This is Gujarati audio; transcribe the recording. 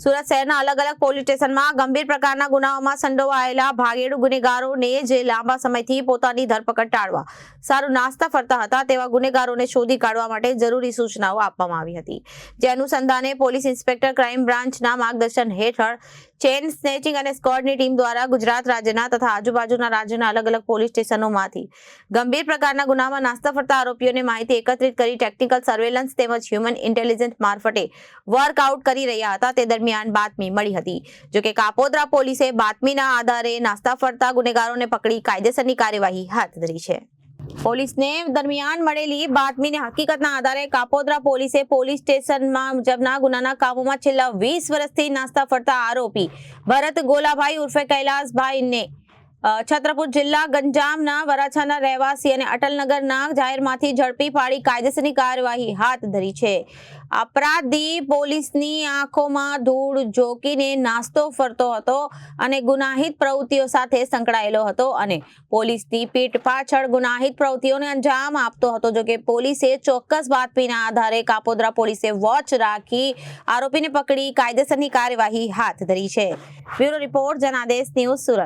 સુરત શહેરના અલગ અલગ પોલીસ સ્ટેશનમાં ગંભીર પ્રકારના ગુનાઓમાં સંડોવાયેલા ભાગેડુ ગુનેગારોને જે લાંબા સમયથી પોતાની ધરપકડ ટાળવા સારું નાસ્તા ફરતા હતા તેવા ગુનેગારોને શોધી કાઢવા માટે જરૂરી સૂચનાઓ આપવામાં આવી હતી। જે અનુસંધાને પોલીસ ઇન્સ્પેક્ટર ક્રાઇમ બ્રાન્ચના માર્ગદર્શન હેઠળ ચેન સ્નેચિંગ અને સ્ક્વોડની ટીમ દ્વારા ગુજરાત રાજ્યના તથા આજુબાજુના રાજ્યોના અલગ અલગ પોલીસ સ્ટેશનોમાંથી ગંભીર પ્રકારના ગુનામાં નાસ્તા ફરતા આરોપીઓને માહિતી એકત્રિત કરી ટેકનિકલ સર્વેલન્સ તેમજ હ્યુમન ઇન્ટેલિજન્સ મારફતે વર્કઆઉટ કરી રહ્યા હતા। તે દરમિયાન બાતમી મળી હતી। જો કે કાપોદ્રા પોલીસે બાતમીના આધારે નાસ્તા ફરતા ગુનેગારોને પકડી કાયદેસરની કાર્યવાહી હાથ ધરી છે। પોલીસને દરમિયાન મળેલી બાતમીને હકીકતના આધારે કાપોદ્રા પોલીસે પોલીસ સ્ટેશનમાં મુજબના ગુનાના કામોમાં છેલ્લા 20 વર્ષથી નાસ્તા ફરતા આરોપી ભરત ગોલાભાઈ ઉર્ફે કૈલાસભાઈને છત્રપુર જિલ્લા ગંજામના વરાછાના રહેવાસી અને અટલનગરના જાહેરમાંથી ઝડપી પાડી કાયદેસરની કાર્યવાહી હાથ ધરી છે। અપરાધી પોલીસની આંખોમાં ધૂળ ઝોકીને નાસ્તો ફરતો હતો અને ગુનાહિત પ્રવૃત્તિઓ સાથે સંકળાયેલો હતો અને પોલીસની પીઠ પાછળ ગુનાહિત પ્રવૃત્તિઓને અંજામ આપતો હતો। જો કે પોલીસે ચોક્કસ બાતમીના આધારે કાપોદ્રા પોલીસે વોચ રાખી આરોપીને પકડી કાયદેસરની કાર્યવાહી હાથ ધરી છે। Bureau report Janadesh news Surat.